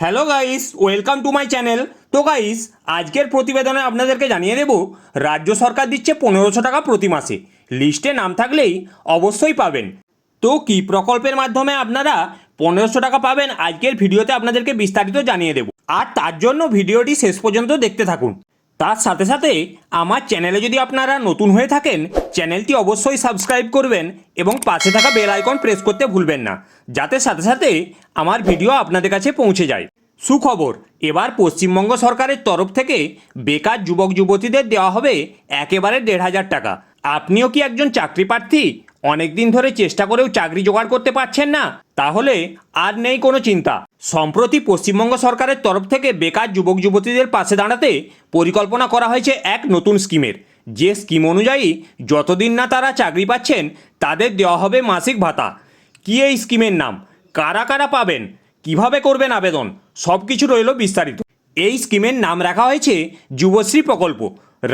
Hello guys, welcome to my channel. তো guys, আজকের প্রতিবেদনে আপনাদেরকে জানিয়ে দেব রাজ্য সরকার দিচ্ছে 1500 টাকা প্রতি মাসে। লিস্টে নাম থাকলেই অবশ্যই পাবেন। তো কি প্রকল্পের মাধ্যমে আপনারা 1500 টাকা পাবেন আজকের ভিডিওতে আপনাদেরকে বিস্তারিত জানিয়ে দেব। আর তার জন্য ভিডিওটি শেষ পর্যন্ত দেখতে থাকুন। তার সাথে সাথে আমার চ্যানেলে যদি আপনারা নতুন হয়ে থাকেন, চ্যানেলটি অবশ্যই সাবস্ক্রাইব করবেন এবং পাশে থাকা বেল আইকন প্রেস করতে ভুলবেন না, যাতে সাথে সাথে আমার ভিডিও আপনাদের কাছে পৌঁছে যায়। সুখবর, এবার পশ্চিমবঙ্গ সরকারের তরফ থেকে বেকার যুবক যুবতীদের দেওয়া হবে একেবারে 1500 টাকা। আপনিও কি একজন চাকরি প্রার্থী? অনেক দিন ধরে চেষ্টা করেও চাকরি জোগাড় করতে পারছেন না? তাহলে আর নেই কোনো চিন্তা। সম্প্রতি পশ্চিমবঙ্গ সরকারের তরফ থেকে বেকার যুবক যুবতীদের পাশে দাঁড়াতে পরিকল্পনা করা হয়েছে এক নতুন স্কিমের। যে স্কিম অনুযায়ী যতদিন না তারা চাকরি পাচ্ছেন তাদের দেওয়া হবে মাসিক ভাতা। কি এই স্কিমের নাম, কারা কারা পাবেন, কিভাবে করবেন আবেদন, সব কিছু রইল বিস্তারিত। এই স্কিমের নাম রাখা হয়েছে যুবশ্রী প্রকল্প।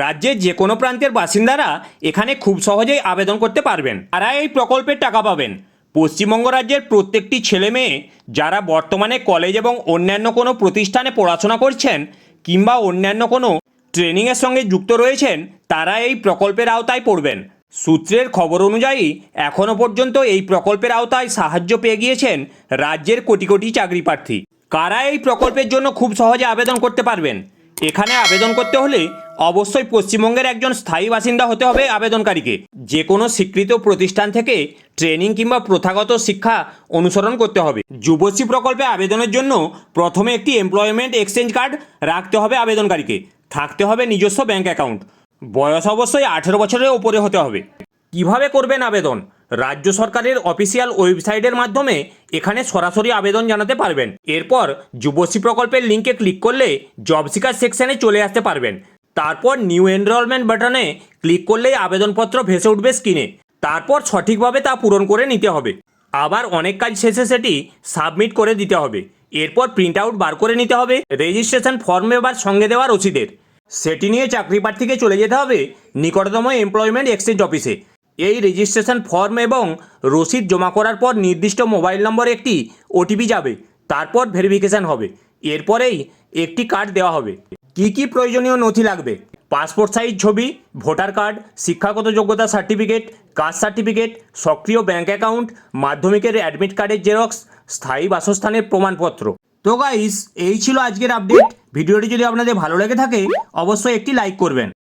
রাজ্যের যে কোনো প্রান্তের বাসিন্দারা এখানে খুব সহজেই আবেদন করতে পারবেন। তারা এই প্রকল্পের টাকা পাবেন। পশ্চিমবঙ্গ রাজ্যের প্রত্যেকটি ছেলে মেয়ে যারা বর্তমানে কলেজ এবং অন্যান্য কোনো প্রতিষ্ঠানে পড়াশোনা করছেন কিংবা অন্যান্য কোনো ট্রেনিংয়ের সঙ্গে যুক্ত রয়েছেন, তারা এই প্রকল্পের আওতায় পড়বেন। সূত্রের খবর অনুযায়ী এখনও পর্যন্ত এই প্রকল্পের আওতায় সাহায্য পেয়ে গিয়েছেন রাজ্যের কোটি কোটি চাকরি প্রার্থী। কারা এই প্রকল্পের জন্য খুব সহজে আবেদন করতে পারবেন? এখানে আবেদন করতে হলে অবশ্যই পশ্চিমবঙ্গের একজন স্থায়ী বাসিন্দা হতে হবে আবেদনকারীকে। যে কোনো স্বীকৃত প্রতিষ্ঠান থেকে ট্রেনিং কিংবা প্রথাগত শিক্ষা অনুসরণ করতে হবে। যুবশ্রী প্রকল্পে আবেদনের জন্য প্রথমে একটি এমপ্লয়মেন্ট এক্সচেঞ্জ কার্ড রাখতে হবে আবেদনকারীকে। থাকতে হবে নিজস্ব ব্যাংক অ্যাকাউন্ট। বয়স অবশ্যই 18 বছরের ওপরে হতে হবে। কিভাবে করবেন আবেদন? রাজ্য সরকারের অফিসিয়াল ওয়েবসাইটের মাধ্যমে এখানে সরাসরি আবেদন জানাতে পারবেন। এরপর যুবশ্রী প্রকল্পের লিঙ্কে ক্লিক করলে জব সিকার সেকশনে চলে আসতে পারবেন। তারপর নিউ এনরোলমেন্ট বাটনে ক্লিক করলেই আবেদনপত্র ভেসে উঠবে স্ক্রিনে। তারপর সঠিকভাবে তা পূরণ করে নিতে হবে। আবার অনেক কাজ শেষে সেটি সাবমিট করে দিতে হবে। এরপর প্রিন্ট আউট বার করে নিতে হবে রেজিস্ট্রেশন ফর্মে বা সঙ্গে দেওয়া রসিদের। সেটি নিয়ে চাকরি প্রার্থীকে চলে যেতে হবে নিকটতম এমপ্লয়মেন্ট এক্সচেঞ্জ অফিসে। এই রেজিস্ট্রেশন ফর্ম এবং রসিদ জমা করার পর নির্দিষ্ট মোবাইল নম্বরে একটি ওটিপি যাবে। তারপর ভেরিফিকেশান হবে। এরপরেই একটি কার্ড দেওয়া হবে। কি কি প্রয়োজনীয় নথি লাগবে? পাসপোর্ট সাইজ ছবি, ভোটার কার্ড, শিক্ষাগত যোগ্যতা সার্টিফিকেট, কাস্ট সার্টিফিকেট, সক্রিয় ব্যাঙ্ক অ্যাকাউন্ট, মাধ্যমিকের অ্যাডমিট কার্ডের জেরক্স, স্থায়ী বাসস্থানের প্রমাণপত্র। তো গাইস, এই ছিল আজকের আপডেট। ভিডিওটি যদি আপনাদের ভালো লেগে থাকে অবশ্যই একটি লাইক করবেন।